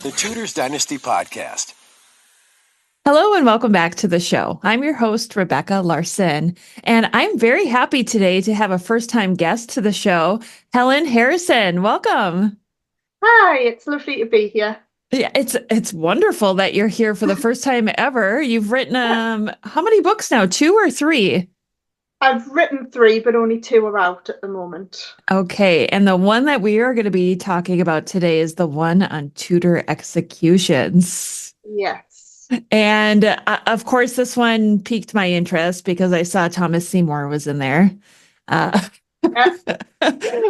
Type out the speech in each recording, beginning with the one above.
The Tudors Dynasty Podcast. Hello and welcome back to the show. I'm your host, Rebecca Larson, and I'm very happy today to have a first-time guest to the show, Helen Harrison. Welcome. Hi, it's lovely to be here. Yeah, it's wonderful that you're here for the first time ever. You've written how many books now? 2 or 3? I've written 3, but only 2 are out at the moment. Okay, and the one that we are going to be talking about today is the one on Tudor executions. Yes. And of course, this one piqued my interest because I saw Thomas Seymour was in there.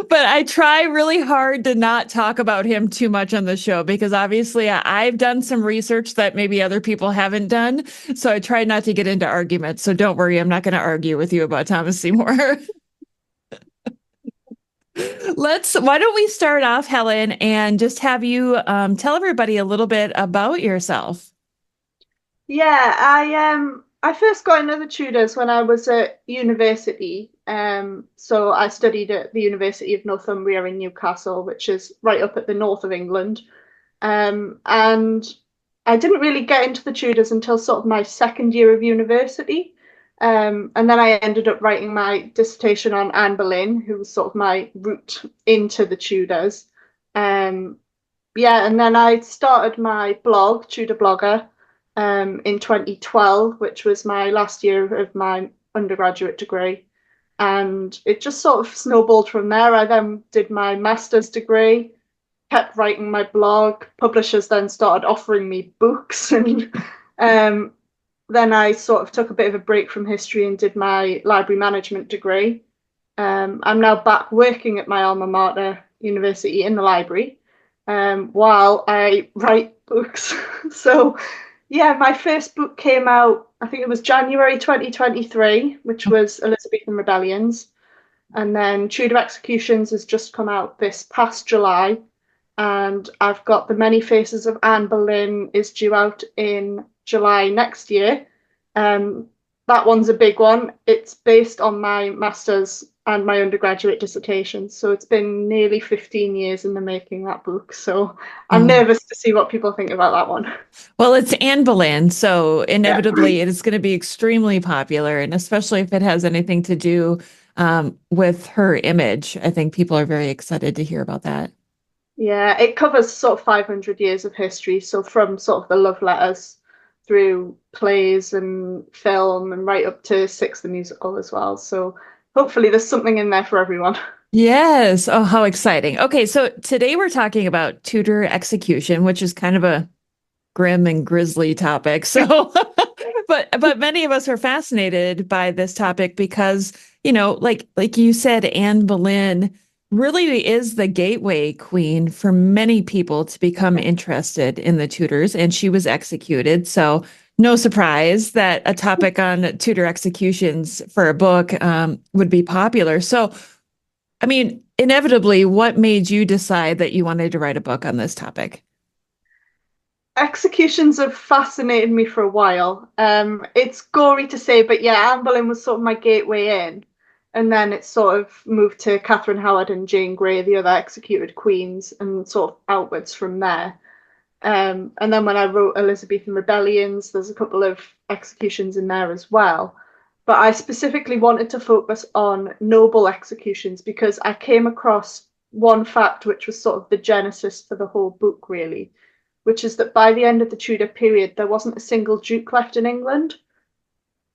But I try really hard to not talk about him too much on the show because obviously I've done some research that maybe other people haven't done. So I try not to get into arguments. So don't worry, I'm not going to argue with you about Thomas Seymour. Why don't we start off, Helen, and just have you tell everybody a little bit about yourself? Yeah, I first got into the Tudors when I was at university. So I studied at the University of Northumbria in Newcastle, which is right up at the north of England. And I didn't really get into the Tudors until sort of my second year of university. And then I ended up writing my dissertation on Anne Boleyn, who was sort of my route into the Tudors. Yeah, and then I started my blog, Tudor Blogger, in 2012, which was my last year of my undergraduate degree. And it just sort of snowballed from there. I then did my master's degree, kept writing my blog. Publishers then started offering me books. And then I sort of took a bit of a break from history and did my library management degree. I'm now back working at my alma mater, university, in the library, while I write books. So yeah, my first book came out, I think it was January 2023, which was Elizabethan Rebellions. And then Tudor Executions has just come out this past July. And I've got The Many Faces of Anne Boleyn is due out in July next year. That one's a big one. It's based on my master's and my undergraduate dissertation. So it's been nearly 15 years in the making, that book. So I'm nervous to see what people think about that one. Well, it's Anne Boleyn, so inevitably it is going to be extremely popular, and especially if it has anything to do with her image. I think people are very excited to hear about that. Yeah, it covers sort of 500 years of history. So from sort of the love letters through plays and film and right up to Six the Musical as well. So hopefully there's something in there for everyone. Yes. Oh, how exciting. Okay, so today we're talking about Tudor execution, which is kind of a grim and grisly topic. So, but many of us are fascinated by this topic because, like you said, Anne Boleyn really is the gateway queen for many people to become interested in the Tudors, and she was executed. So no surprise that a topic on Tudor executions for a book would be popular. So, I mean, inevitably, what made you decide that you wanted to write a book on this topic? Executions have fascinated me for a while. It's gory to say, but yeah, Anne Boleyn was sort of my gateway in. And then it sort of moved to Catherine Howard and Jane Grey, the other executed queens, and sort of outwards from there. And then when I wrote Elizabethan Rebellions, there's a couple of executions in there as well. But I specifically wanted to focus on noble executions because I came across one fact which was sort of the genesis for the whole book, really, which is that by the end of the Tudor period, there wasn't a single duke left in England.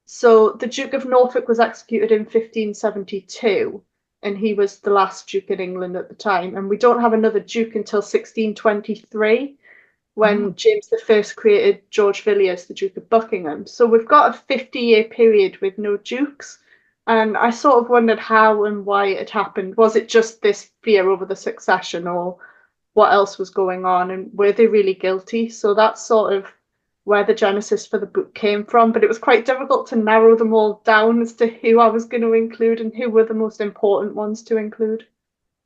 So the Duke of Norfolk was executed in 1572, and he was the last duke in England at the time. And we don't have another duke until 1623, when James I created George Villiers, the Duke of Buckingham. So we've got a 50-year period with no dukes. And I sort of wondered how and why it happened. Was it just this fear over the succession, or what else was going on? And were they really guilty? So that's sort of where the genesis for the book came from. But it was quite difficult to narrow them all down as to who I was going to include and who were the most important ones to include.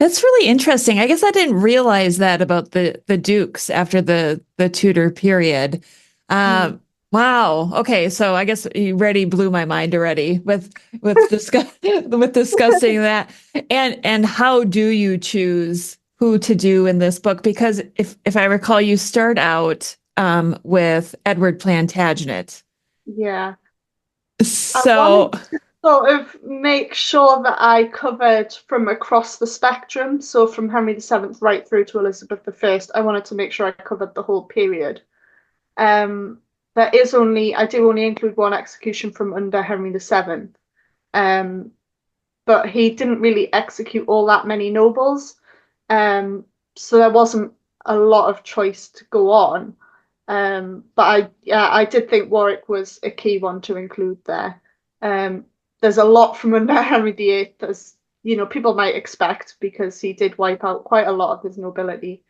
That's really interesting. I guess I didn't realize that about the dukes after the Tudor period. Wow. Okay, so I guess you already blew my mind already with with discussing that. And how do you choose who to do in this book, because if I recall, you start out with Edward Plantagenet. Yeah. I So wanted to sort of make sure that I covered from across the spectrum. So from Henry VII right through to Elizabeth I, I wanted to make sure I covered the whole period. I do only include one execution from under Henry VII. But he didn't really execute all that many nobles. So there wasn't a lot of choice to go on. But I did think Warwick was a key one to include there. There's a lot from under Henry VIII, as people might expect, because he did wipe out quite a lot of his nobility.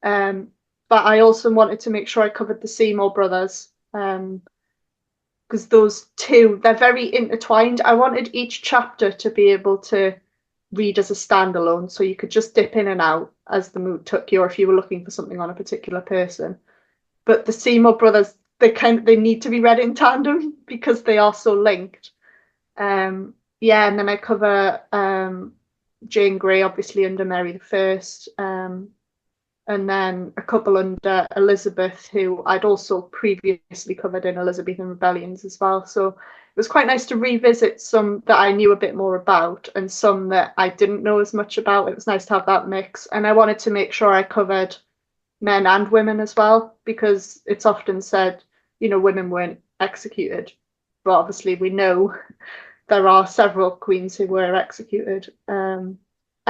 But I also wanted to make sure I covered the Seymour brothers, because those two, they're very intertwined. I wanted each chapter to be able to read as a standalone, so you could just dip in and out as the mood took you, or if you were looking for something on a particular person. But the Seymour brothers, they need to be read in tandem because they are so linked. And then I cover Jane Grey, obviously under Mary I, and then a couple under Elizabeth, who I'd also previously covered in Elizabethan Rebellions as well. So it was quite nice to revisit some that I knew a bit more about and some that I didn't know as much about. It was nice to have that mix. And I wanted to make sure I covered men and women as well, because it's often said, women weren't executed. But obviously we know there are several queens who were executed.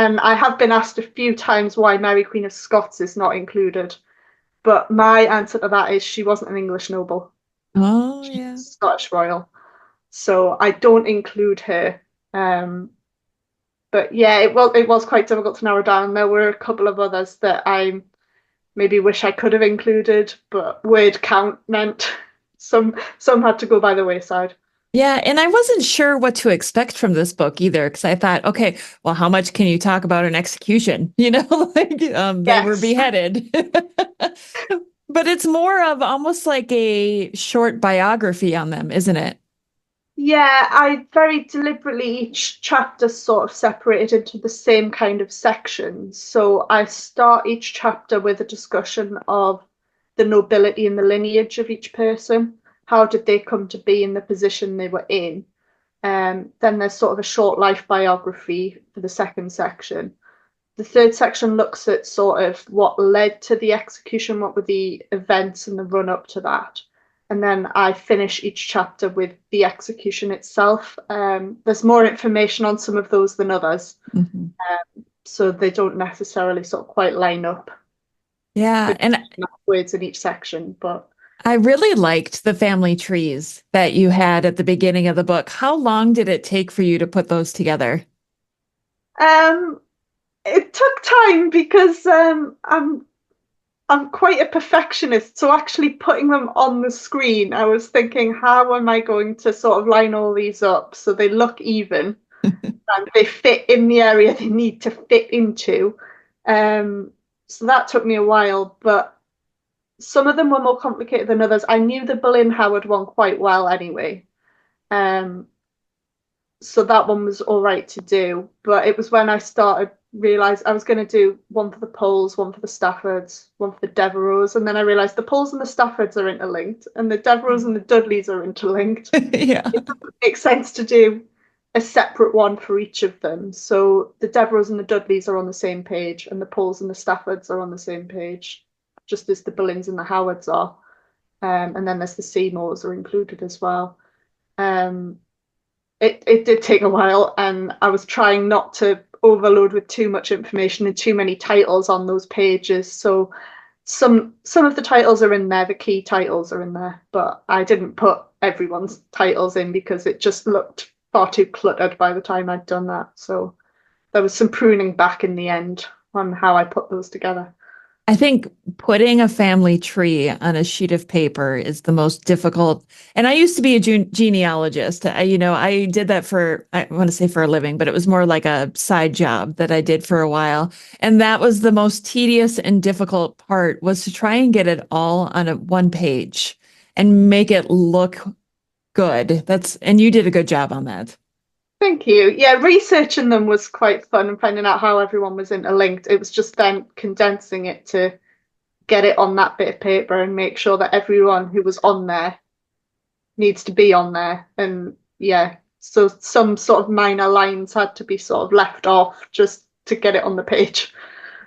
And I have been asked a few times why Mary Queen of Scots is not included. But my answer to that is she wasn't an English noble. oh She's yeah. Scottish royal. So I don't include her. But yeah, it was quite difficult to narrow down. There were a couple of others that I maybe wish I could have included, but word count meant some had to go by the wayside. Yeah, and I wasn't sure what to expect from this book either, because I thought, okay, well, how much can you talk about an execution? Like they were Yes. beheaded. But it's more of almost like a short biography on them, isn't it? Yeah, I very deliberately each chapter sort of separated into the same kind of sections. So I start each chapter with a discussion of the nobility and the lineage of each person. How did they come to be in the position they were in? Then there's sort of a short life biography for the second section. The third section looks at sort of what led to the execution, what were the events and the run up to that. And then I finish each chapter with the execution itself. There's more information on some of those than others. Mm-hmm. So they don't necessarily sort of quite line up. Yeah, and words in each section, but I really liked the family trees that you had at the beginning of the book. How long did it take for you to put those together? It took time because I'm quite a perfectionist, so actually putting them on the screen, I was thinking, how am I going to sort of line all these up so they look even and they fit in the area they need to fit into? So that took me a while, but some of them were more complicated than others. I knew the Boleyn Howard one quite well anyway. So that one was all right to do, but it was when I started realised I was going to do one for the Poles, one for the Staffords, one for the Devereux, and then I realised the Poles and the Staffords are interlinked, and the Devereux and the Dudleys are interlinked. Yeah. It doesn't make sense to do a separate one for each of them. So the Devereux and the Dudleys are on the same page, and the Poles and the Staffords are on the same page, just as the Boleyns and the Howards are. And then there's the Seymours are included as well. It did take a while, and I was trying not to overload with too much information and too many titles on those pages. So some of the titles are in there, the key titles are in there, but I didn't put everyone's titles in because it just looked far too cluttered by the time I'd done that. So there was some pruning back in the end on how I put those together. I think putting a family tree on a sheet of paper is the most difficult. And I used to be a genealogist. I did that I want to say for a living, but it was more like a side job that I did for a while. And that was the most tedious and difficult part, was to try and get it all on one page and make it look good. And you did a good job on that. Thank you. Yeah, researching them was quite fun and finding out how everyone was interlinked. It was just then condensing it to get it on that bit of paper and make sure that everyone who was on there needs to be on there. And yeah, so some sort of minor lines had to be sort of left off just to get it on the page.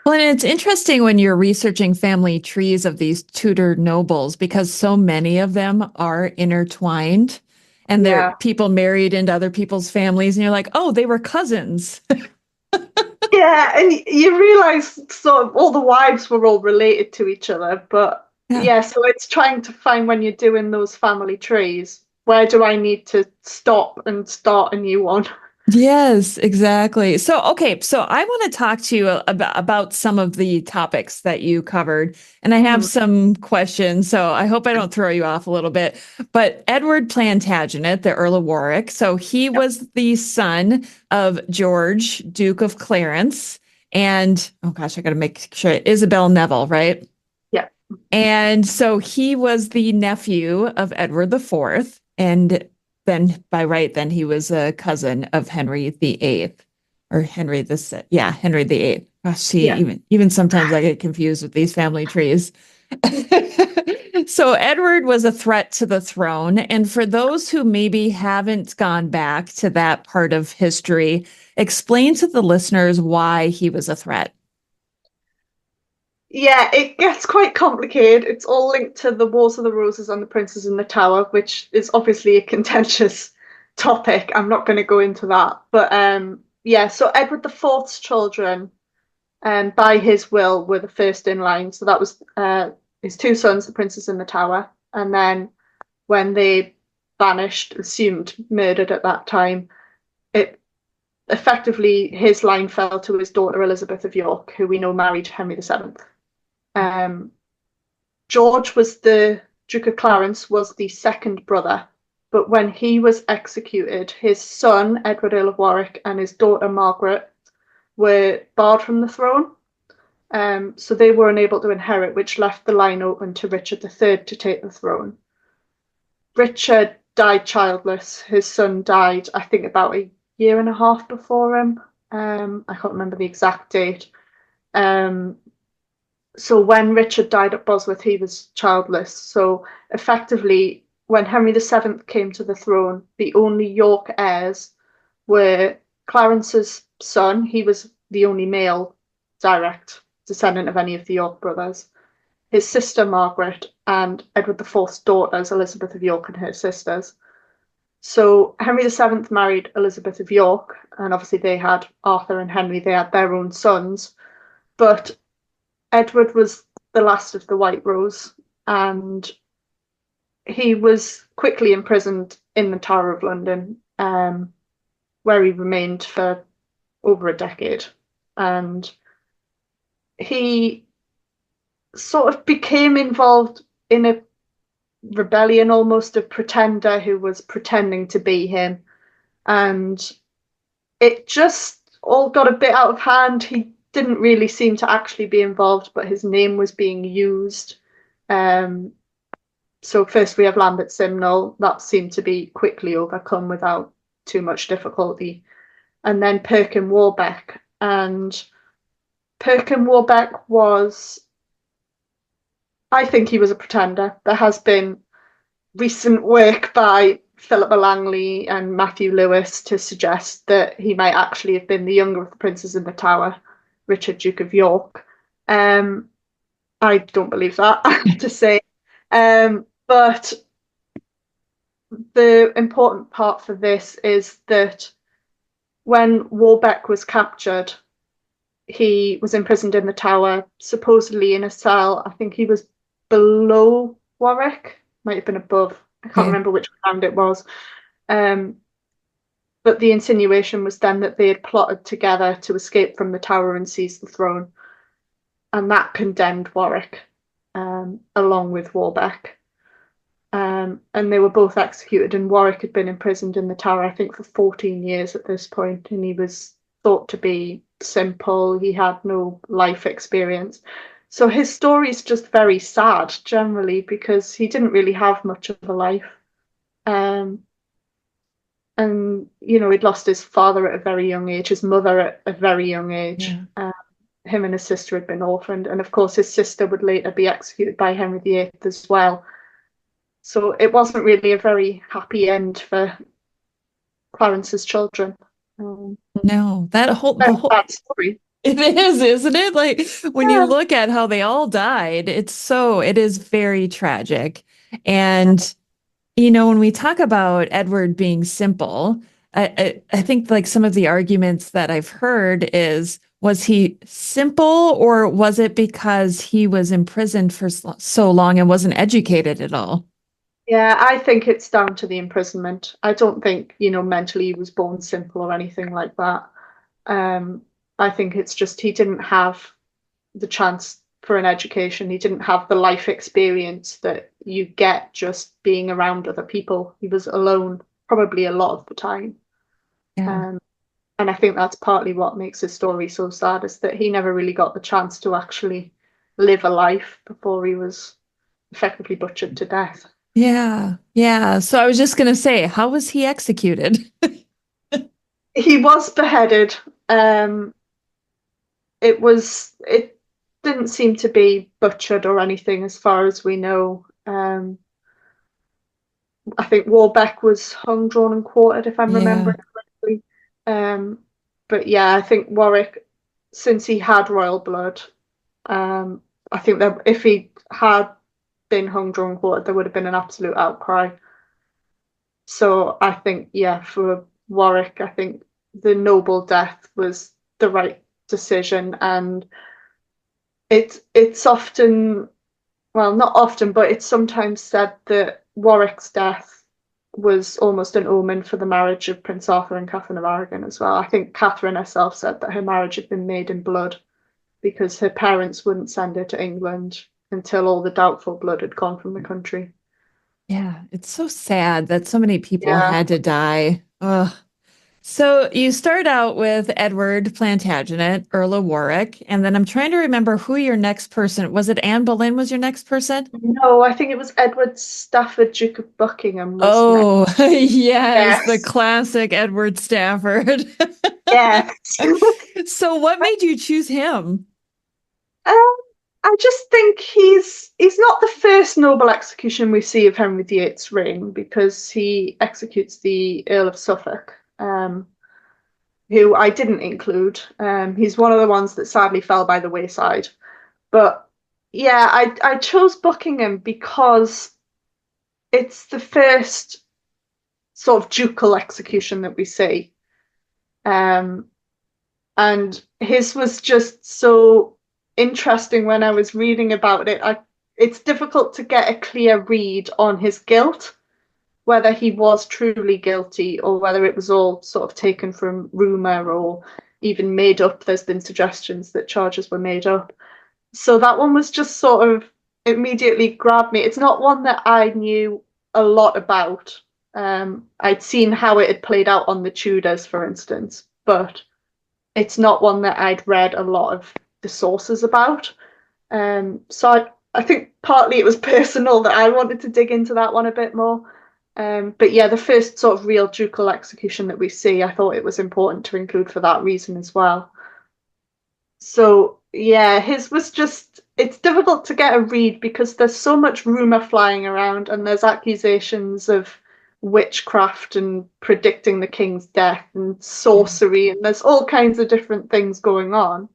Well, and it's interesting when you're researching family trees of these Tudor nobles because so many of them are intertwined and they're Yeah. people married into other people's families, and you're like, oh, they were cousins. Yeah, and you realize sort of all the wives were all related to each other, but Yeah. yeah, so it's trying to find when you're doing those family trees, where do I need to stop and start a new one? Yes, exactly. So, okay, so I want to talk to you about some of the topics that you covered, and I have Hmm. some questions. So, I hope I don't throw you off a little bit. But Edward Plantagenet, the Earl of Warwick, so he Yep. was the son of George, Duke of Clarence, and oh gosh, I got to make sure Isabel Neville, right? Yeah. And so he was the nephew of Edward IV, and then by right, then he was a cousin of Henry VIII, or Henry yeah, Henry VIII. Gosh, see, Yeah. even sometimes I get confused with these family trees. So Edward was a threat to the throne, and for those who maybe haven't gone back to that part of history, explain to the listeners why he was a threat. Yeah, it gets quite complicated. It's all linked to the Wars of the Roses and the Princes in the Tower, which is obviously a contentious topic. I'm not going to go into that. But yeah, so Edward the Fourth's children, by his will, were the first in line. So that was his two sons, the Princes in the Tower. And then when they vanished, assumed murdered at that time, it effectively his line fell to his daughter Elizabeth of York, who we know married Henry VII. Um, George was the Duke of Clarence was the second brother, but when he was executed, his son Edward Earl of Warwick and his daughter Margaret were barred from the throne. So they were unable to inherit, which left the line open to Richard III to take the throne. Richard died childless. His son died, I think, about a year and a half before him. I can't remember the exact date. So when Richard died at Bosworth, he was childless. So effectively, when Henry VII came to the throne, the only York heirs were Clarence's son. He was the only male direct descendant of any of the York brothers. His sister Margaret and Edward IV's daughters, Elizabeth of York and her sisters. So Henry VII married Elizabeth of York, and obviously they had Arthur and Henry, they had their own sons. But Edward was the last of the White Rose, and he was quickly imprisoned in the Tower of London, where he remained for over a decade. And he sort of became involved in a rebellion, almost a pretender who was pretending to be him. And it just all got a bit out of hand. He didn't really seem to actually be involved, but his name was being used. So first we have Lambert Simnel. That seemed to be quickly overcome without too much difficulty. And then Perkin Warbeck. And Perkin Warbeck was, I think he was a pretender. There has been recent work by Philippa Langley and Matthew Lewis to suggest that he might actually have been the younger of the princes in the Tower, Richard, Duke of York. I don't believe that, I have to say. But the important part for this is that when Warbeck was captured, he was imprisoned in the Tower, supposedly in a cell. I think he was below Warwick, might have been above. I can't remember which round it was. But the insinuation was then that they had plotted together to escape from the Tower and seize the throne. And that condemned Warwick, along with Warbeck. And they were both executed, and Warwick had been imprisoned in the Tower, I think, for 14 years at this point, and he was thought to be simple. He had no life experience. So his story is just very sad generally because he didn't really have much of a life. And and he'd lost his father at a very young age, his mother at a very young age. Yeah. Him and his sister had been orphaned, and of course his sister would later be executed by Henry VIII as well. So it wasn't really a very happy end for Clarence's children. No, the Very whole sad story. it is, isn't it? Like when you Yeah. look at how they all died, it is very tragic. And when we talk about Edward being simple, I think like some of the arguments that I've heard is, was he simple, or was it because he was imprisoned for so long and wasn't educated at all? Yeah, I think it's down to the imprisonment. I don't think, mentally he was born simple or anything like that. Um, I think it's just he didn't have the chance for an education. He didn't have the life experience that you get just being around other people. He was alone probably a lot of the time. Yeah. Um, and I think that's partly what makes his story so sad, is that he never really got the chance to actually live a life before he was effectively butchered to death. Yeah. Yeah. So I was just going to say, how was he executed? He was beheaded. It didn't seem to be butchered or anything as far as we know. I think Warbeck was hung, drawn, and quartered, if I'm Yeah. remembering correctly. But yeah, I think Warwick, since he had royal blood, I think that if he had been hung, drawn, and quartered, there would have been an absolute outcry. So I think, yeah, for Warwick, I think the noble death was the right decision, and it's often, well, not often, but it's sometimes said that Warwick's death was almost an omen for the marriage of Prince Arthur and Catherine of Aragon as well. I think Catherine herself said that her marriage had been made in blood because her parents wouldn't send her to England until all the doubtful blood had gone from the country. Yeah. It's so sad that so many people Yeah. had to die. Ugh. So you start out with Edward Plantagenet, Earl of Warwick, and then I'm trying to remember who your next person was. It Anne Boleyn was your next person? No, I think it was Edward Stafford, Duke of Buckingham, was next. Oh, yes, the Yes. classic Edward Stafford. Yes. So what made you choose him? Um, I just think he's not the first noble execution we see of Henry VIII's reign, because he executes the Earl of Suffolk, who I didn't include. He's one of the ones that sadly fell by the wayside. But yeah, I chose Buckingham because it's the first sort of ducal execution that we see. Um, and his was just so interesting when I was reading about it. It's difficult to get a clear read on his guilt, whether he was truly guilty or whether it was all sort of taken from rumor or even made up. There's been suggestions that charges were made up. So that one was just sort of immediately grabbed me. It's not one that I knew a lot about. I'd seen how it had played out on the Tudors, for instance, but it's not one that I'd read a lot of the sources about. So I think partly it was personal that I wanted to dig into that one a bit more. But yeah, the first sort of real ducal execution that we see, I thought it was important to include for that reason as well. So yeah, his was just, it's difficult to get a read because there's so much rumor flying around, and there's accusations of witchcraft and predicting the king's death and sorcery, and there's all kinds of different things going on.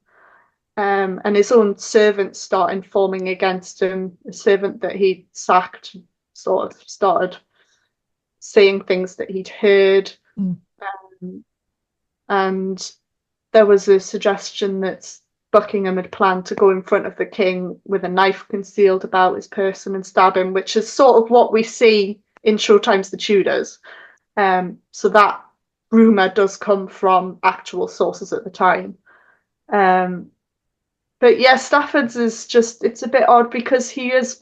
And his own servants start informing against him. A servant that he'd sacked sort of started saying things that he'd heard. Mm. And there was a suggestion that Buckingham had planned to go in front of the king with a knife concealed about his person and stab him, which is sort of what we see in Showtime's The Tudors. So that rumour does come from actual sources at the time. But yeah, Stafford's is just, it's a bit odd because he's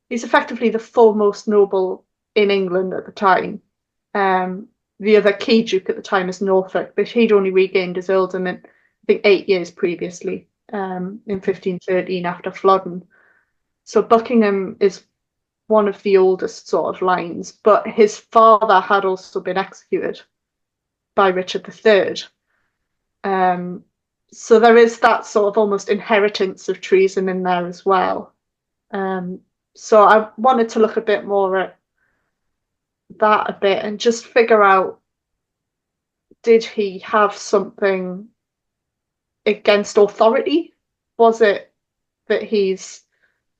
effectively the foremost noble in England at the time. The other key duke at the time is Norfolk, but he'd only regained his earldom in, I think, 8 years previously, in 1513 after Flodden. So Buckingham is one of the oldest sort of lines, but his father had also been executed by Richard III. So there is that sort of almost inheritance of treason in there as well. So I wanted to look a bit more at that a bit and just figure out, did he have something against authority? Was it that he's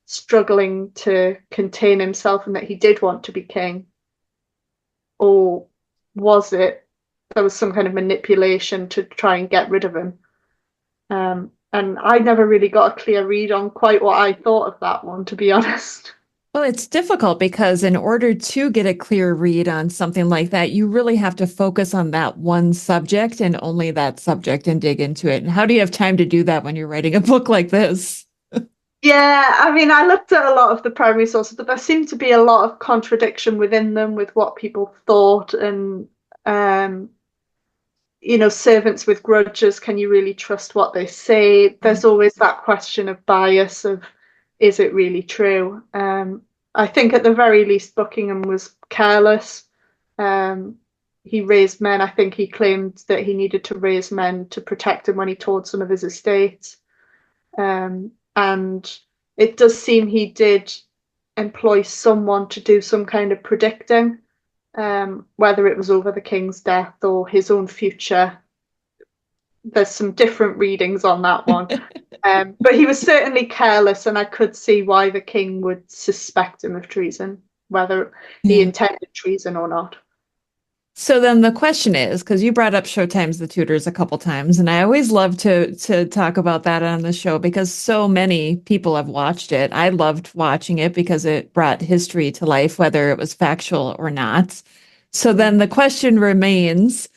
struggling to contain himself and that he did want to be king? Or was it there was some kind of manipulation to try and get rid of him? And I never really got a clear read on quite what I thought of that one, to be honest. Well, it's difficult because in order to get a clear read on something like that, you really have to focus on that one subject and only that subject and dig into it. And how do you have time to do that when you're writing a book like this? Yeah, I mean, I looked at a lot of the primary sources, but there seemed to be a lot of contradiction within them with what people thought. And, servants with grudges, can you really trust what they say? There's always that question of bias of, is it really true? I think at the very least, Buckingham was careless. He raised men. I think he claimed that he needed to raise men to protect him when he toured some of his estates. And it does seem he did employ someone to do some kind of predicting, whether it was over the king's death or his own future. There's some different readings on that one. But he was certainly careless, and I could see why the king would suspect him of treason, whether he intended treason or not. So then the question is, because you brought up Showtime's The Tudors a couple times, and I always love to talk about that on the show because so many people have watched it. I loved watching it because it brought history to life, whether it was factual or not. So then the question remains,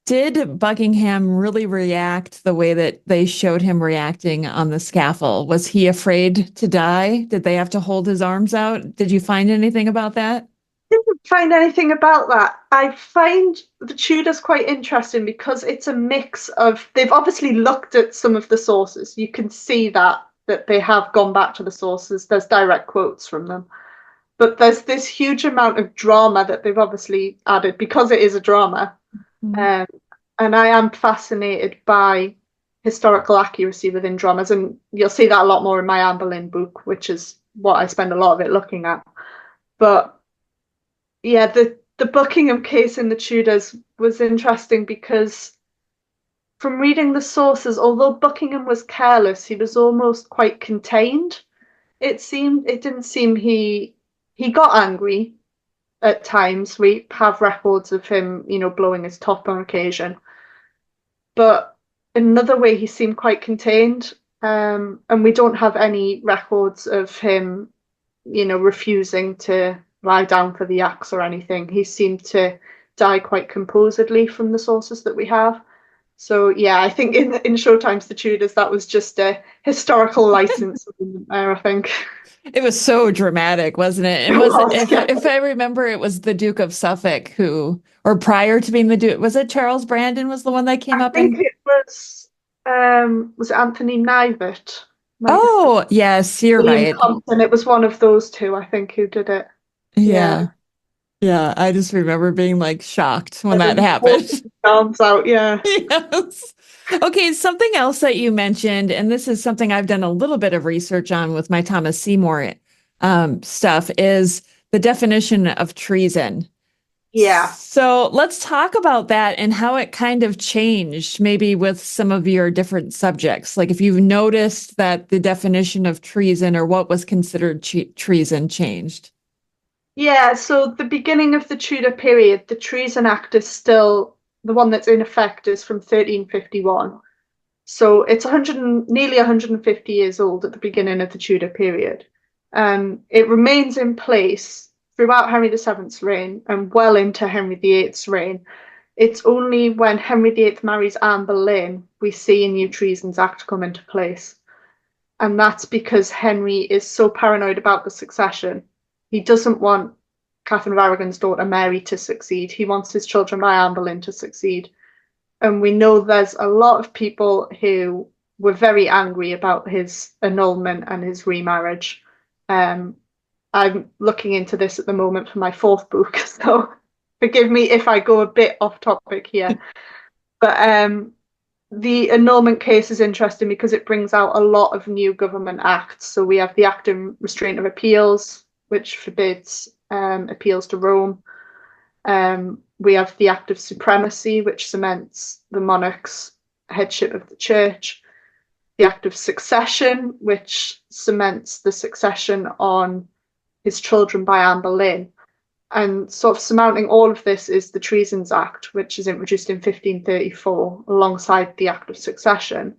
did Buckingham really react the way that they showed him reacting on the scaffold? Was he afraid to die? Did they have to hold his arms out? Did you find anything about that? Didn't find anything about that. I find the Tudors quite interesting because it's a mix of, they've obviously looked at some of the sources. You can see that they have gone back to the sources. There's direct quotes from them. But there's this huge amount of drama that they've obviously added because it is a drama. And I am fascinated by historical accuracy within dramas, and you'll see that a lot more in my Anne Boleyn book, which is what I spend a lot of it looking at. But yeah, the Buckingham case in the Tudors was interesting because from reading the sources, although Buckingham was careless, he was almost quite contained. It didn't seem he got angry at times. We have records of him, blowing his top on occasion. But in another way, he seemed quite contained. And we don't have any records of him, refusing to lie down for the axe or anything. He seemed to die quite composedly from the sources that we have. So yeah, I think in Showtime's The Tudors, that was just a historical license there, I think. It was so dramatic, wasn't it? And if I remember, it was the Duke of Suffolk who, or prior to being the Duke, was it Charles Brandon was the one that came up? I think it was Anthony Knivett. Oh, yes, you're right. Compton. It was one of those two, I think, who did it. Yeah. Yeah, I just remember being like shocked when that happened. Arms out, yeah. Yes. Okay, something else that you mentioned, and this is something I've done a little bit of research on with my Thomas Seymour stuff, is the definition of treason. Yeah. So let's talk about that and how it kind of changed, maybe with some of your different subjects. Like if you've noticed that the definition of treason or what was considered treason changed. Yeah, so the beginning of the Tudor period, the Treason Act is still the one that's in effect is from 1351. So it's nearly 150 years old at the beginning of the Tudor period. It remains in place throughout Henry VII's reign and well into Henry VIII's reign. It's only when Henry VIII marries Anne Boleyn we see a new Treasons Act come into place. And that's because Henry is so paranoid about the succession. He doesn't want Catherine of Aragon's daughter Mary to succeed. He wants his children by Anne Boleyn to succeed. And we know there's a lot of people who were very angry about his annulment and his remarriage. I'm looking into this at the moment for my fourth book, so forgive me if I go a bit off topic here. But the annulment case is interesting because it brings out a lot of new government acts. So we have the Act in Restraint of Appeals, which forbids appeals to Rome. We have the Act of Supremacy, which cements the monarch's headship of the church. The Act of Succession, which cements the succession on his children by Anne Boleyn. And sort of surmounting all of this is the Treasons Act, which is introduced in 1534 alongside the Act of Succession.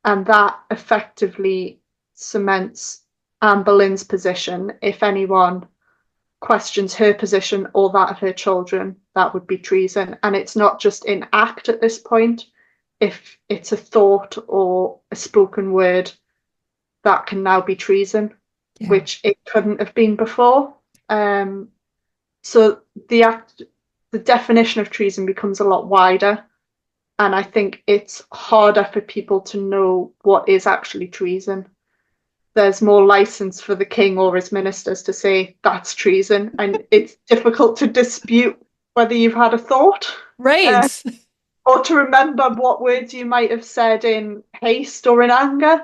And that effectively cements Anne Boleyn's position. If anyone questions her position or that of her children, that would be treason. And it's not just in act at this point. If it's a thought or a spoken word, that can now be treason, which it couldn't have been before. So the definition of treason becomes a lot wider, and I think it's harder for people to know what is actually treason. There's more license for the king or his ministers to say that's treason, and it's difficult to dispute whether you've had a thought. Right. Or to remember what words you might have said in haste or in anger.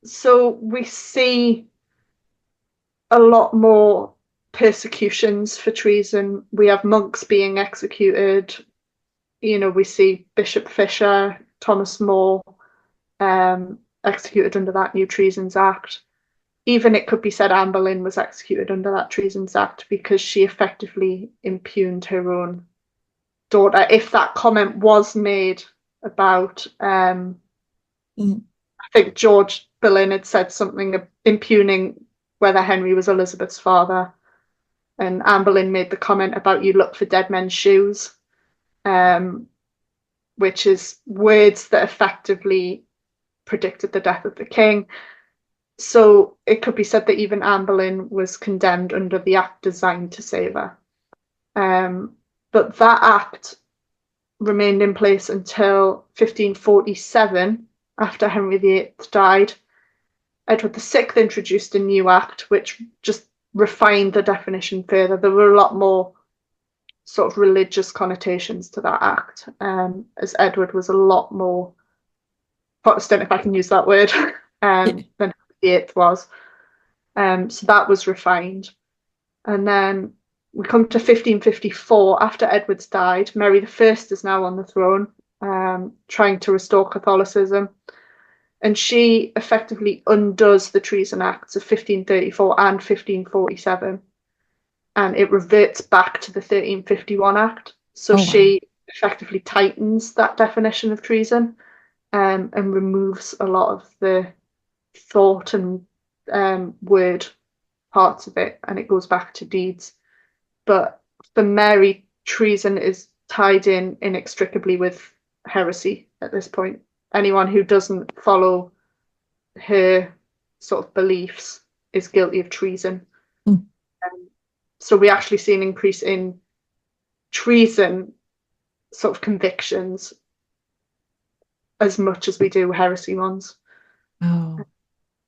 So we see a lot more persecutions for treason. We have monks being executed. We see Bishop Fisher, Thomas More, executed under that new Treasons Act. Even it could be said Anne Boleyn was executed under that Treasons Act because she effectively impugned her own daughter. If that comment was made about, I think George Boleyn had said something impugning whether Henry was Elizabeth's father, and Anne Boleyn made the comment about "you look for dead men's shoes," which is words that effectively predicted the death of the king. So it could be said that even Anne Boleyn was condemned under the act designed to save her. But that act remained in place until 1547, after Henry VIII died. Edward VI introduced a new act which just refined the definition further. There were a lot more sort of religious connotations to that act, as Edward was a lot more Protestant, if I can use that word, than Henry VIII was. So that was refined. And then we come to 1554, after Edward's died. Mary I is now on the throne, trying to restore Catholicism. And she effectively undoes the Treason Acts of 1534 and 1547. And it reverts back to the 1351 Act. So she effectively tightens that definition of treason, and removes a lot of the thought and word parts of it, and it goes back to deeds. But for Mary, treason is tied in inextricably with heresy at this point. Anyone who doesn't follow her sort of beliefs is guilty of treason. So we actually see an increase in treason sort of convictions as much as we do heresy ones.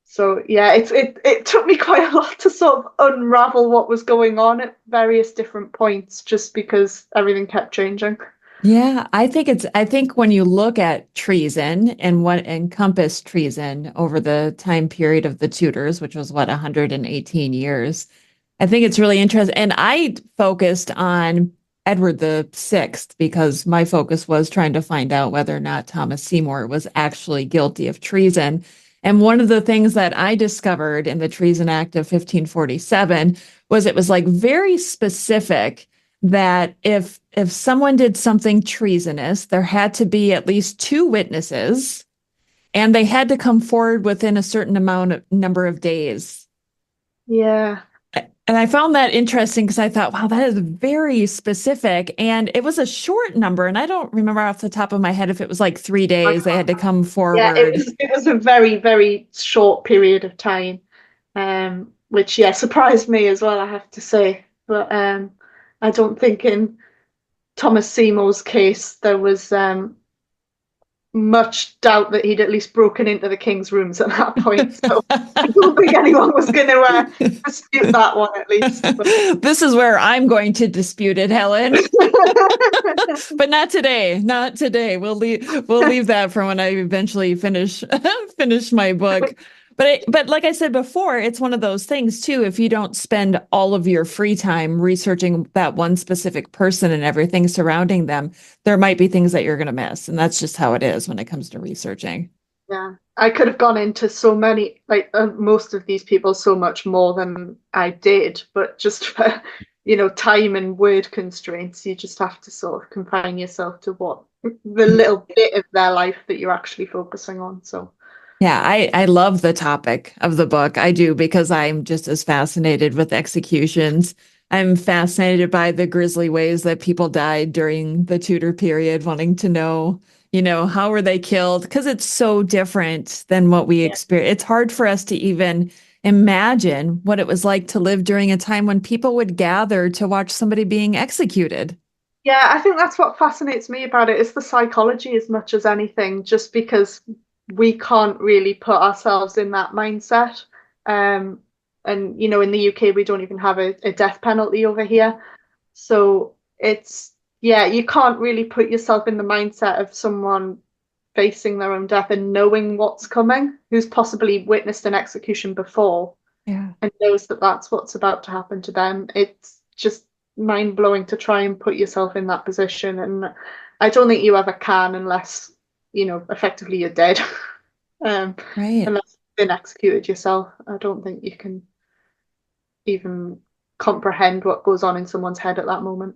So yeah, it took me quite a lot to sort of unravel what was going on at various different points, just because everything kept changing. Yeah, I think when you look at treason and what encompassed treason over the time period of the Tudors, which was 118 years, I think it's really interesting. And I focused on Edward VI because my focus was trying to find out whether or not Thomas Seymour was actually guilty of treason. And one of the things that I discovered in the Treason Act of 1547 was it was like very specific that if someone did something treasonous, there had to be at least 2 witnesses, and they had to come forward within a certain number of days. Yeah. And I found that interesting because I thought, wow, that is very specific. And it was a short number. And I don't remember off the top of my head if it was like 3 days they had to come forward. Yeah, it was a very, very short period of time, which, yeah, surprised me as well, I have to say. But I don't think in Thomas Seymour's case there was much doubt that he'd at least broken into the king's rooms at that point. So I don't think anyone was going to dispute that one, at least. But... This is where I'm going to dispute it, Helen. But not today. Not today. We'll leave that for when I eventually finish my book. But like I said before, it's one of those things too. If you don't spend all of your free time researching that one specific person and everything surrounding them, there might be things that you're going to miss. And that's just how it is when it comes to researching. Yeah, I could have gone into so many, like most of these people, so much more than I did, but just for, time and word constraints, you just have to sort of confine yourself to what the little bit of their life that you're actually focusing on. So. Yeah, I love the topic of the book. I do, because I'm just as fascinated with executions. I'm fascinated by the grisly ways that people died during the Tudor period, wanting to know, how were they killed? Because it's so different than what we experience. It's hard for us to even imagine what it was like to live during a time when people would gather to watch somebody being executed. Yeah, I think that's what fascinates me about it, is the psychology as much as anything, just because we can't really put ourselves in that mindset. And, in the UK, we don't even have a death penalty over here. So you can't really put yourself in the mindset of someone facing their own death and knowing what's coming, who's possibly witnessed an execution before and knows that that's what's about to happen to them. It's just mind-blowing to try and put yourself in that position. And I don't think you ever can, unless effectively you're dead. Unless you've been executed yourself, I don't think you can even comprehend what goes on in someone's head at that moment.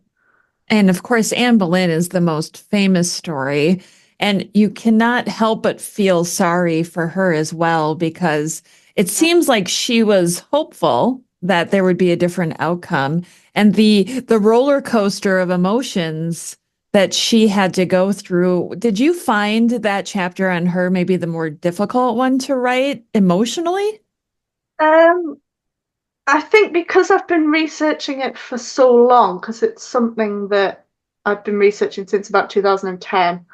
And of course, Anne Boleyn is the most famous story. And you cannot help but feel sorry for her as well, because it seems like she was hopeful that there would be a different outcome. And the roller coaster of emotions that she had to go through. Did you find that chapter on her maybe the more difficult one to write emotionally? I think because I've been researching it for so long, because it's something that I've been researching since about 2010.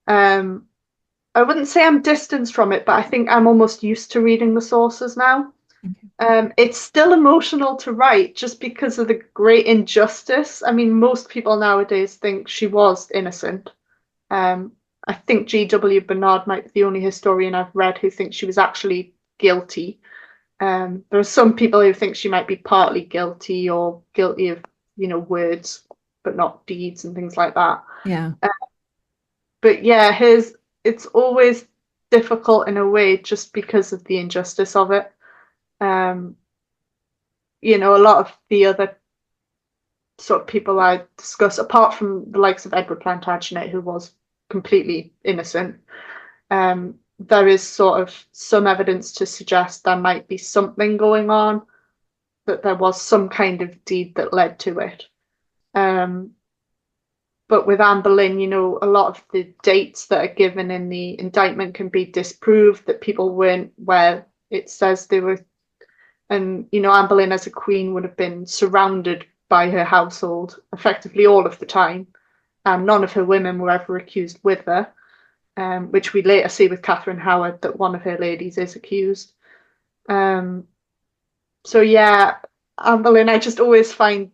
I wouldn't say I'm distanced from it, but I think I'm almost used to reading the sources now. It's still emotional to write just because of the great injustice. I mean, most people nowadays think she was innocent. I think G.W. Bernard might be the only historian I've read who thinks she was actually guilty. There are some people who think she might be partly guilty or guilty of, words, but not deeds and things like that. Yeah. But yeah, it's always difficult in a way just because of the injustice of it. A lot of the other sort of people I discuss, apart from the likes of Edward Plantagenet, who was completely innocent, there is sort of some evidence to suggest there might be something going on, that there was some kind of deed that led to it. But with Anne Boleyn, a lot of the dates that are given in the indictment can be disproved, that people weren't where it says they were. And, Anne Boleyn as a queen would have been surrounded by her household effectively all of the time. And none of her women were ever accused with her, which we later see with Catherine Howard, that one of her ladies is accused. So yeah, Anne Boleyn I just always find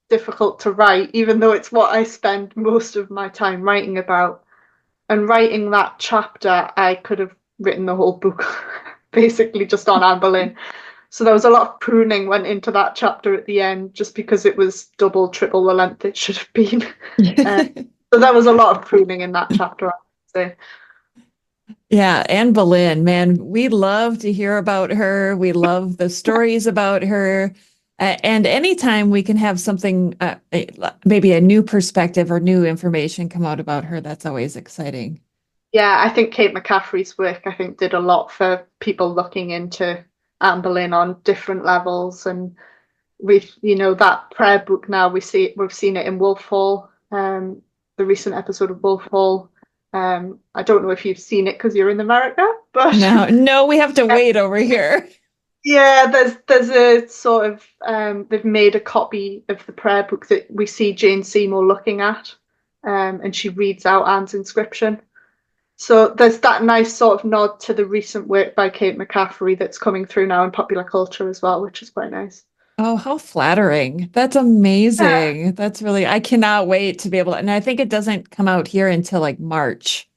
difficult to write, even though it's what I spend most of my time writing about. And writing that chapter, I could have written the whole book basically just on Anne Boleyn. So there was a lot of pruning went into that chapter at the end, just because it was double, triple the length it should have been. So there was a lot of pruning in that chapter, I would say. Yeah, Anne Boleyn, man, we love to hear about her. We love the stories about her. And anytime we can have something, maybe a new perspective or new information come out about her, that's always exciting. Yeah, I think Kate McCaffrey's work, did a lot for people looking into Anne Boleyn on different levels. And we've, that prayer book now, we've seen it in Wolf Hall, the recent episode of Wolf Hall. I don't know if you've seen it because you're in America, but no, we have to wait over here. Yeah, there's a sort of they've made a copy of the prayer book that we see Jane Seymour looking at, and she reads out Anne's inscription. So there's that nice sort of nod to the recent work by Kate McCaffrey that's coming through now in popular culture as well, which is quite nice. Oh, how flattering. That's Yeah. amazing. That's really, I cannot wait to be able to, and I think it doesn't come out here until like March.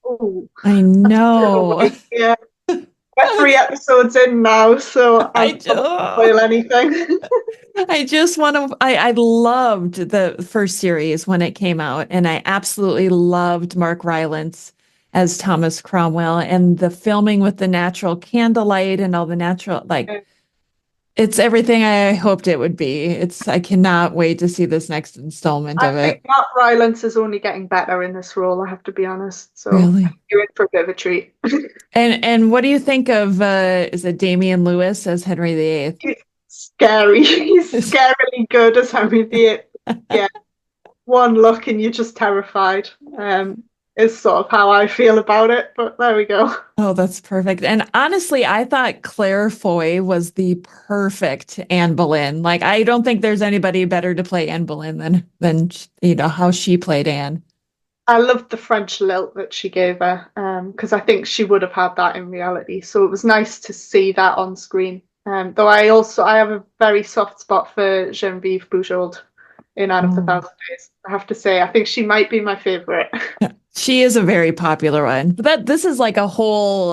Oh, I that's a bit of a know. wait. Yeah. We're 3 episodes in now, so I I, won't oh, spoil anything. I just want to, I loved the first series when it came out, and I absolutely loved Mark Rylance as Thomas Cromwell and the filming with the natural candlelight and all the natural, like, it's everything I hoped it would be. I cannot wait to see this next installment I of think it. Mark Rylance is only getting better in this role, I have to be honest. So Really? you're in for a bit of a treat. And what do you think of is it Damian Lewis as Henry VIII? He's scary. He's scarily good as Henry VIII. Yeah, one look and you're just terrified. Is sort of how I feel about it. But there we go. Oh, that's perfect. And honestly, I thought Claire Foy was the perfect Anne Boleyn. Like, I don't think there's anybody better to play Anne Boleyn than how she played Anne. I loved the French lilt that she gave her, because I think she would have had that in reality. So it was nice to see that on screen. Though I have a very soft spot for Genevieve Bujold in Anne of the Oh. Thousand Days. I have to say, I think she might be my favorite. She is a very popular one. But this is like a whole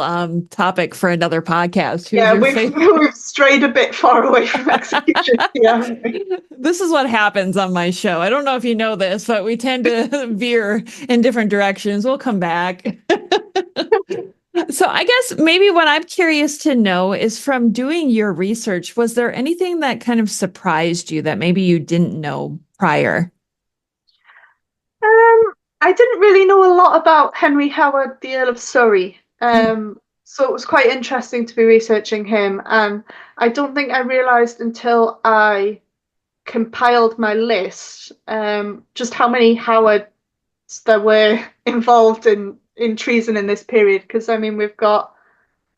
topic for another podcast. Who's Yeah, your we've favorite? we've strayed a bit far away from execution here, haven't we? This is what happens on my show. I don't know if you know this, but we tend to veer in different directions. We'll come back. So I guess maybe what I'm curious to know is from doing your research, was there anything that kind of surprised you that maybe you didn't know prior? I didn't really know a lot about Henry Howard, the Earl of Surrey. So it was quite interesting to be researching him. And I don't think I realised until I compiled my list just how many Howards there were involved in treason in this period. Because I mean, we've got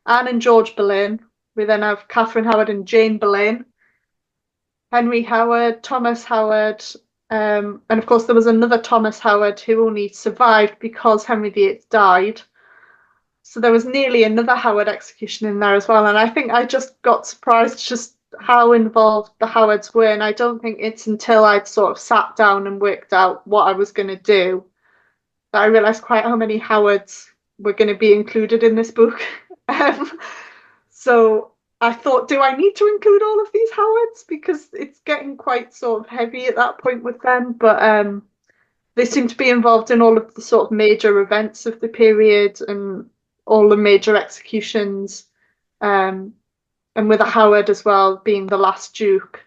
Anne and George Boleyn. We then have Catherine Howard and Jane Boleyn, Henry Howard, Thomas Howard, and of course there was another Thomas Howard who only survived because Henry VIII died. So there was nearly another Howard execution in there as well. And I think I just got surprised just how involved the Howards were. And I don't think it's until I'd sort of sat down and worked out what I was going to do that I realised quite how many Howards were going to be included in this book. Um, so I thought, do I need to include all of these Howards? Because it's getting quite sort of heavy at that point with them. But they seem to be involved in all of the sort of major events of the period and all the major executions. And with a Howard as well being the last Duke,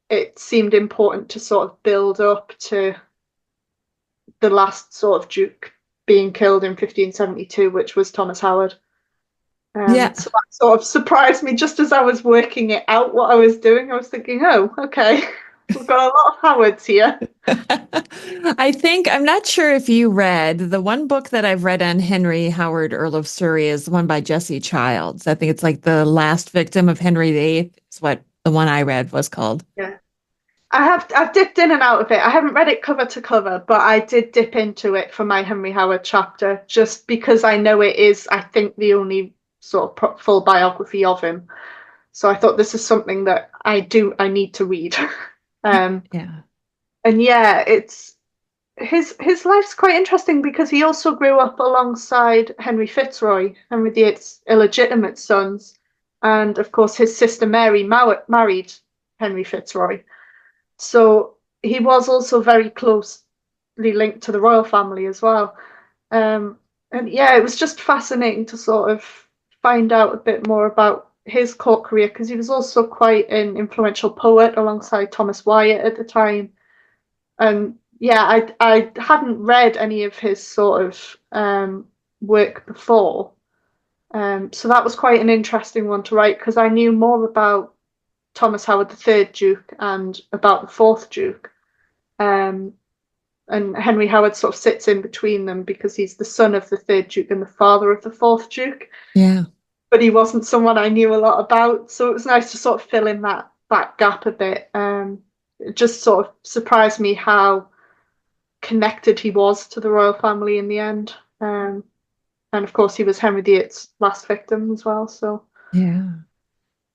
it seemed important to sort of build up to the last sort of Duke being killed in 1572, which was Thomas Howard. Yeah. So that sort of surprised me just as I was working it out what I was doing. I was thinking, oh, okay, we've got a lot of Howards here. I think I'm not sure if you read the one book that I've read on Henry Howard, Earl of Surrey, is the one by Jesse Childs. I think it's like The Last Victim of Henry VIII is what the one I read was called. Yeah. I've dipped in and out of it. I haven't read it cover to cover, but I did dip into it for my Henry Howard chapter just because I know it is, I think, the only sort of full biography of him. So I thought this is something that I need to read. Yeah. And yeah, it's his life's quite interesting because he also grew up alongside Henry Fitzroy, Henry VIII's illegitimate sons, and of course his sister Mary married Henry Fitzroy. So he was also very closely linked to the royal family as well. And yeah, it was just fascinating to sort of find out a bit more about his court career because he was also quite an influential poet alongside Thomas Wyatt at the time. And yeah, I hadn't read any of his sort of work before. So that was quite an interesting one to write because I knew more about Thomas Howard, the third Duke, and about the fourth Duke. And Henry Howard sort of sits in between them because he's the son of the third Duke and the father of the fourth Duke. Yeah. But he wasn't someone I knew a lot about. So it was nice to sort of fill in that gap a bit. It just sort of surprised me how connected he was to the royal family in the end. And of course, he was Henry VIII's last victim as well. So Yeah.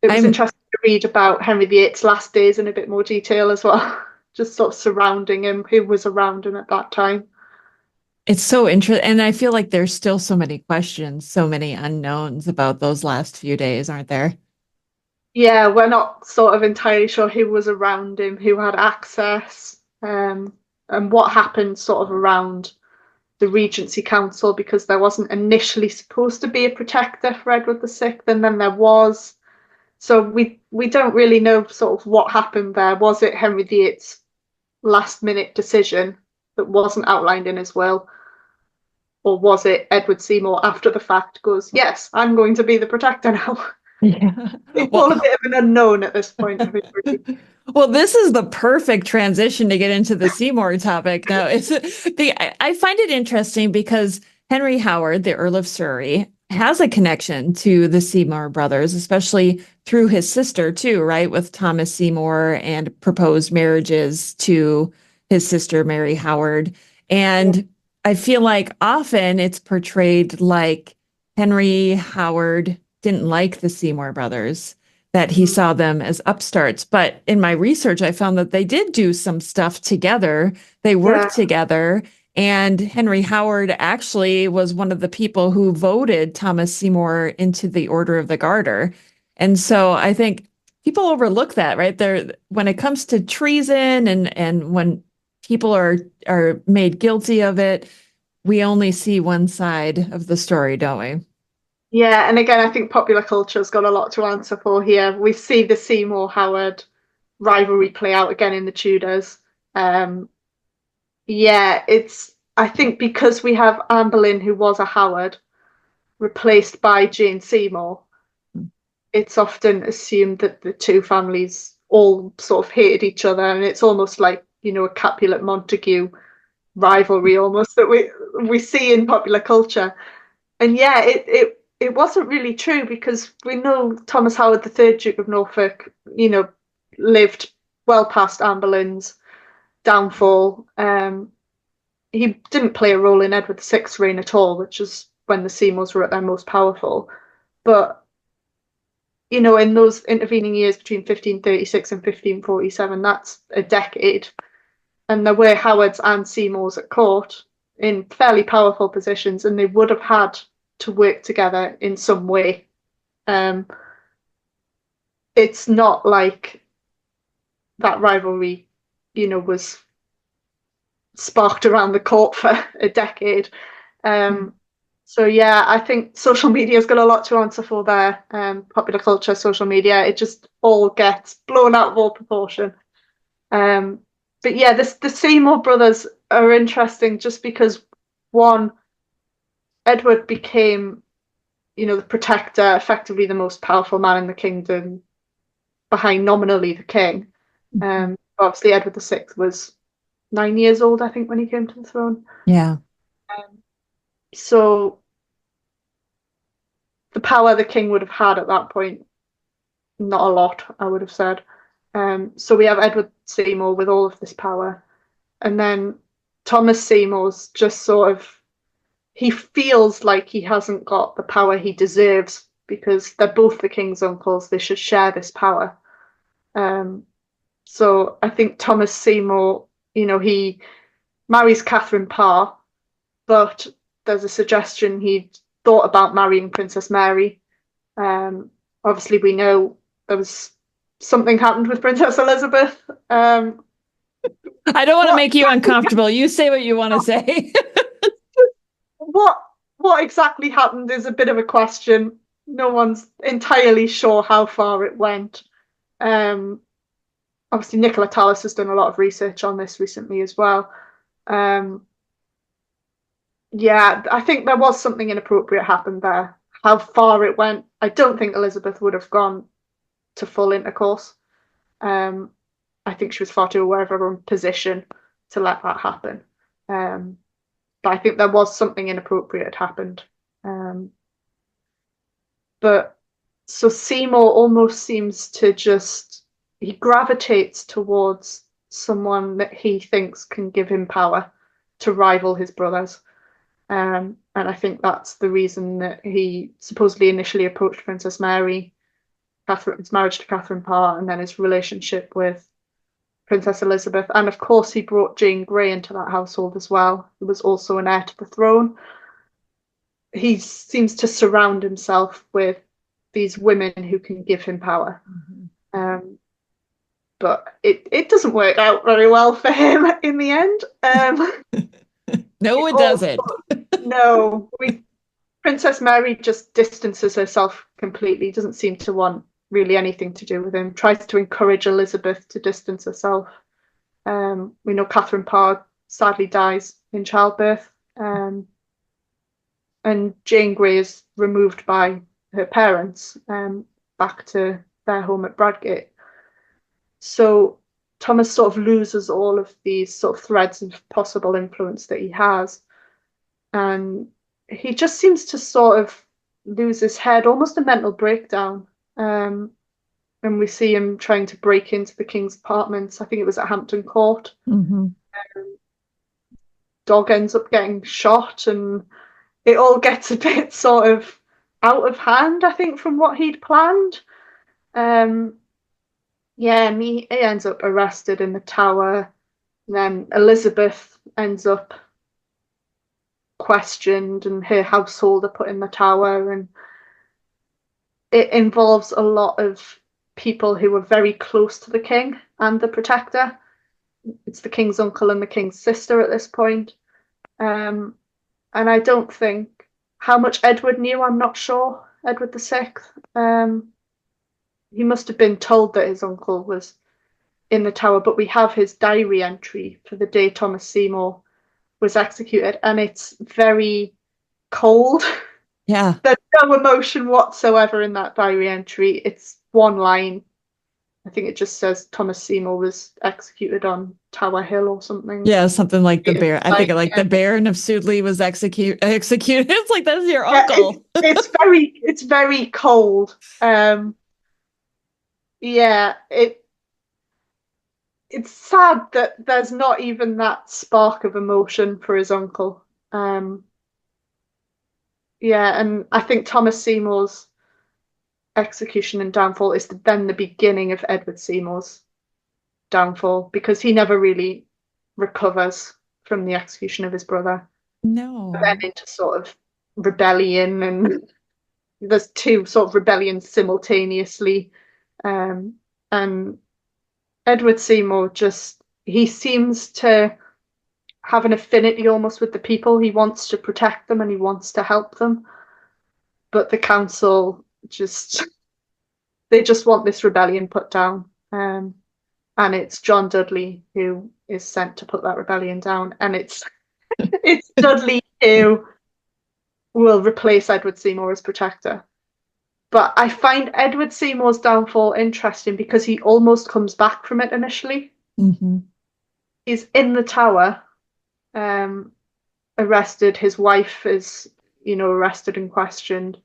it was I'm interesting to read about Henry VIII's last days in a bit more detail as well, just sort of surrounding him, who was around him at that time. It's so interesting. And I feel like there's still so many questions, so many unknowns about those last few days, aren't there? Yeah, we're not sort of entirely sure who was around him, who had access, and what happened sort of around the Regency Council, because there wasn't initially supposed to be a protector for Edward VI, and then there was. So we don't really know sort of what happened there. Was it Henry VIII's last minute decision that wasn't outlined in his will? Or was it Edward Seymour after the fact goes, yes, I'm going to be the protector now? Yeah. It's all a Well, bit of an unknown at this point of history. well, this is the perfect transition to get into the Seymour topic. Now, I find it interesting because Henry Howard, the Earl of Surrey, has a connection to the Seymour brothers, especially through his sister too, right? With Thomas Seymour and proposed marriages to his sister Mary Howard. And I feel like often it's portrayed like Henry Howard didn't like the Seymour brothers, that he saw them as upstarts. But in my research, I found that they did do some stuff together. They Yeah, worked together. And Henry Howard actually was one of the people who voted Thomas Seymour into the Order of the Garter. And so I think people overlook that, right? There, when it comes to treason and when people are made guilty of it, we only see one side of the story, don't we? yeah, and again, I think popular culture's got a lot to answer for here. We see the Seymour Howard rivalry play out again in the Tudors. Um, yeah, it's I think because we have Anne Boleyn, who was a Howard, replaced by Jane Seymour, it's often assumed that the two families all sort of hated each other, and it's almost like, a Capulet Montague rivalry almost that we see in popular culture. And yeah, it wasn't really true, because we know Thomas Howard, the third Duke of Norfolk, lived well past Anne Boleyn's downfall. He didn't play a role in Edward VI's reign at all, which is when the Seymours were at their most powerful. But in those intervening years between 1536 and 1547, that's a decade. And there were Howards and Seymours at court in fairly powerful positions, and they would have had to work together in some way. It's not like that rivalry, was sparked around the court for a decade. So yeah, I think social media's got a lot to answer for there. Popular culture, social media, it just all gets blown out of all proportion. But yeah, the Seymour brothers are interesting just because, one, Edward became, the protector, effectively the most powerful man in the kingdom, behind nominally the king. Obviously, Edward VI was 9 years old, I think, when he came to the throne. Yeah. So the power the king would have had at that point, not a lot, I would have said. So we have Edward Seymour with all of this power. And then Thomas Seymour's just sort of, he feels like he hasn't got the power he deserves, because they're both the king's uncles. They should share this power. So I think Thomas Seymour, he marries Catherine Parr, but there's a suggestion he thought about marrying Princess Mary. Obviously, we know there was something happened with Princess Elizabeth. I don't want to make you uncomfortable. You say what you want to say. What exactly happened is a bit of a question. No one's entirely sure how far it went. Obviously, Nicola Tallis has done a lot of research on this recently as well. Yeah, I think there was something inappropriate happened there. How far it went, I don't think Elizabeth would have gone to full intercourse. I think she was far too aware of her own position to let that happen. But I think there was something inappropriate had happened. But so Seymour almost seems to he gravitates towards someone that he thinks can give him power to rival his brothers. And I think that's the reason that he supposedly initially approached Princess Mary, his marriage to Catherine Parr, and then his relationship with Princess Elizabeth. And of course, he brought Jane Grey into that household as well, who was also an heir to the throne. He seems to surround himself with these women who can give him power. But it doesn't work out very well for him in the end. No, it doesn't. No, Princess Mary just distances herself completely, doesn't seem to want really anything to do with him, tries to encourage Elizabeth to distance herself. We know Catherine Parr sadly dies in childbirth, and Jane Grey is removed by her parents back to their home at Bradgate. So Thomas sort of loses all of these sort of threads of possible influence that he has. And he just seems to sort of lose his head, almost a mental breakdown. And we see him trying to break into the king's apartments. I think it was at Hampton Court. Dog ends up getting shot, and it all gets a bit sort of out of hand, I think, from what he'd planned. Yeah, and he ends up arrested in the Tower. Then Elizabeth ends up questioned, and her household are put in the Tower, and it involves a lot of people who were very close to the king and the protector. It's the king's uncle and the king's sister at this point. And I don't think how much Edward knew, I'm not sure. Edward VI. He must have been told that his uncle was in the Tower, but we have his diary entry for the day Thomas Seymour was executed, and it's very cold. Yeah. There's no emotion whatsoever in that diary entry. It's one line. I think it just says Thomas Seymour was executed on Tower Hill or something. Yeah, something like the bear. I think like the Baron of Sudley was executed. It's like, that's your uncle. It's very cold. Yeah, it's sad that there's not even that spark of emotion for his uncle. Yeah, and I think Thomas Seymour's execution and downfall is then the beginning of Edward Seymour's downfall, because he never really recovers from the execution of his brother. No. But then into sort of rebellion, and there's two sort of rebellions simultaneously. And Edward Seymour he seems to have an affinity almost with the people. He wants to protect them and he wants to help them. But the council they just want this rebellion put down. And it's John Dudley who is sent to put that rebellion down. And it's Dudley who will replace Edward Seymour as protector. But I find Edward Seymour's downfall interesting because he almost comes back from it initially. He's in the Tower, arrested. His wife is, arrested and questioned.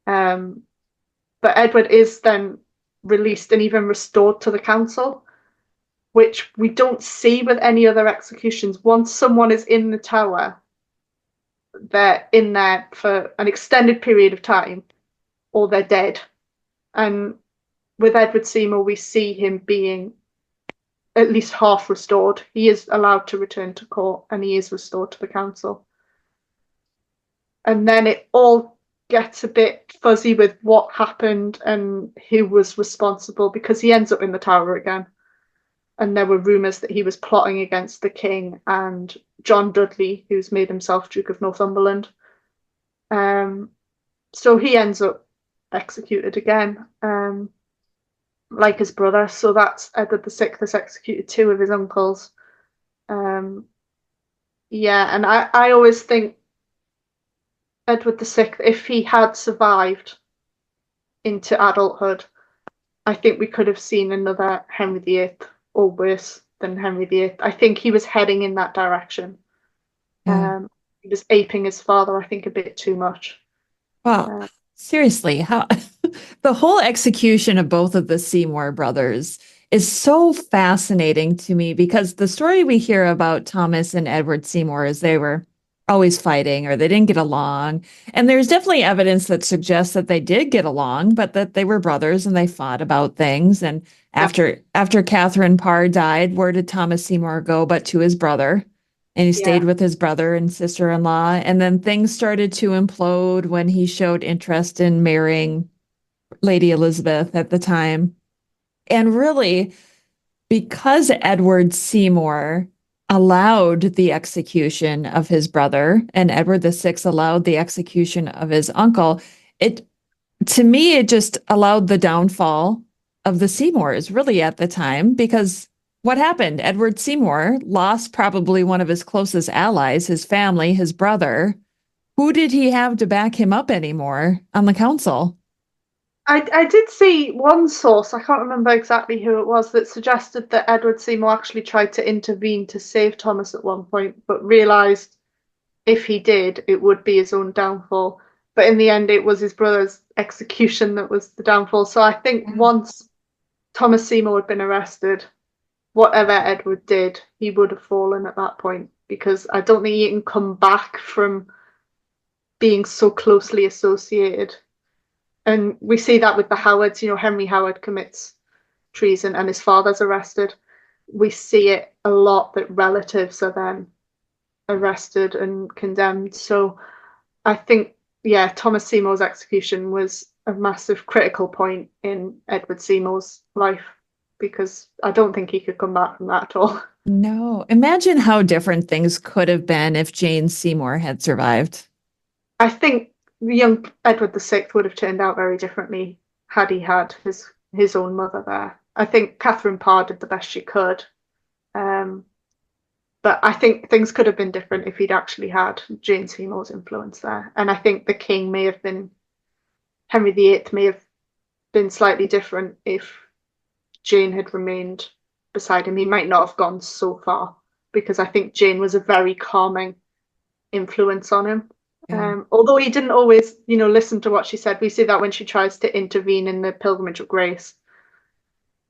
But Edward is then released and even restored to the council, which we don't see with any other executions. Once someone is in the Tower, they're in there for an extended period of time, or they're dead. And with Edward Seymour, we see him being at least half restored. He is allowed to return to court and he is restored to the council. And then it all gets a bit fuzzy with what happened and who was responsible, because he ends up in the Tower again. And there were rumours that he was plotting against the king and John Dudley, who's made himself Duke of Northumberland. So he ends up executed again, like his brother. So that's Edward VI has executed two of his uncles. Yeah, and I always think Edward VI, if he had survived into adulthood, I think we could have seen another Henry VIII, or worse than Henry VIII. I think he was heading in that direction. He was aping his father, I think, a bit too much. Wow. Seriously, how the whole execution of both of the Seymour brothers is so fascinating to me, because the story we hear about Thomas and Edward Seymour is they were always fighting or they didn't get along. And there's definitely evidence that suggests that they did get along, but that they were brothers and they fought about things. And after Catherine Parr died, where did Thomas Seymour go but to his brother? And he stayed with his brother and sister-in-law. And then things started to implode when he showed interest in marrying Lady Elizabeth at the time. And really, because Edward Seymour allowed the execution of his brother and Edward VI allowed the execution of his uncle, to me, it just allowed the downfall of the Seymours really at the time, because what happened? Edward Seymour lost probably one of his closest allies, his family, his brother. Who did he have to back him up anymore on the council? I did see one source, I can't remember exactly who it was, that suggested that Edward Seymour actually tried to intervene to save Thomas at one point, but realised if he did, it would be his own downfall. But in the end, it was his brother's execution that was the downfall. So I think once Thomas Seymour had been arrested, whatever Edward did, he would have fallen at that point, because I don't think he can come back from being so closely associated. And we see that with the Howards. Henry Howard commits treason and his father's arrested. We see it a lot that relatives are then arrested and condemned. So I think, Thomas Seymour's execution was a massive critical point in Edward Seymour's life, because I don't think he could come back from that at all. No. Imagine how different things could have been if Jane Seymour had survived. I think the young Edward VI would have turned out very differently had he had his own mother there. I think Catherine Parr did the best she could. But I think things could have been different if he'd actually had Jane Seymour's influence there. And I think the king Henry VIII may have been slightly different if Jane had remained beside him. He might not have gone so far, because I think Jane was a very calming influence on him. Although he didn't always, listen to what she said. We see that when she tries to intervene in the Pilgrimage of Grace.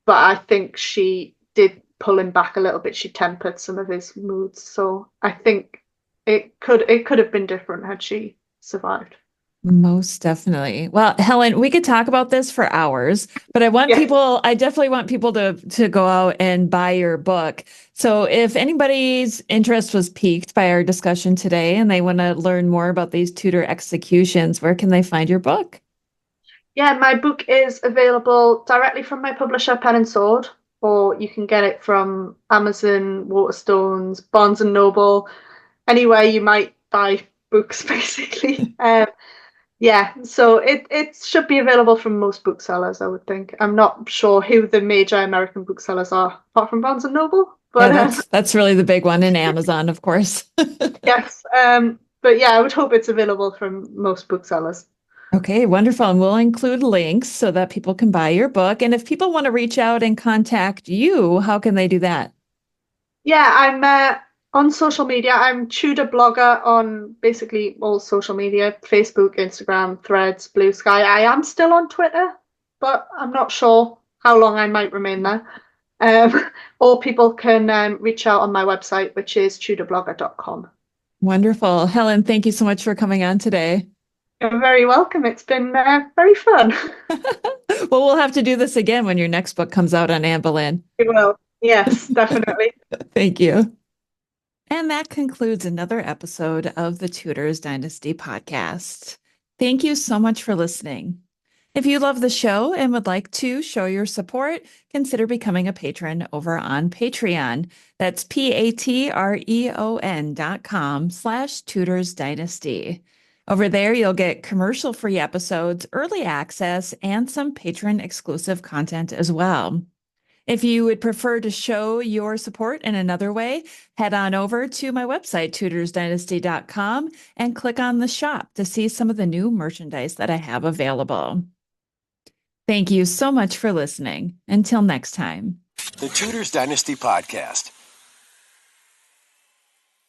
But I think she did pull him back a little bit. She tempered some of his moods. So I think it could have been different had she survived. Most definitely. Well, Helen, we could talk about this for hours, but I definitely want people to go out and buy your book. So if anybody's interest was piqued by our discussion today and they want to learn more about these Tudor executions, where can they find your book? Yeah, my book is available directly from my publisher, Pen and Sword, or you can get it from Amazon, Waterstones, Barnes and Noble, anywhere you might buy books, basically. So it should be available from most booksellers, I would think. I'm not sure who the major American booksellers are, apart from Barnes and Noble. But that's really the big one, in Amazon, of course. Yes. But I would hope it's available from most booksellers. Okay, wonderful. And we'll include links so that people can buy your book. And if people want to reach out and contact you, how can they do that? Yeah, I'm on social media. I'm Tudor blogger on basically all social media: Facebook, Instagram, Threads, Blue Sky. I am still on Twitter, but I'm not sure how long I might remain there. Or people can reach out on my website, which is tudorblogger.com. Wonderful. Helen, thank you so much for coming on today. You're very welcome. It's been very fun. Well, we'll have to do this again when your next book comes out on Anne Boleyn. We will. Yes, definitely. Thank you. And that concludes another episode of the Tudors Dynasty podcast. Thank you so much for listening. If you love the show and would like to show your support, consider becoming a patron over on Patreon. That's patreon.com/Tudors Dynasty. Over there, you'll get commercial-free episodes, early access, and some patron-exclusive content as well. If you would prefer to show your support in another way, head on over to my website, tudorsdynasty.com, and click on the shop to see some of the new merchandise that I have available. Thank you so much for listening. Until next time. The Tudors Dynasty Podcast.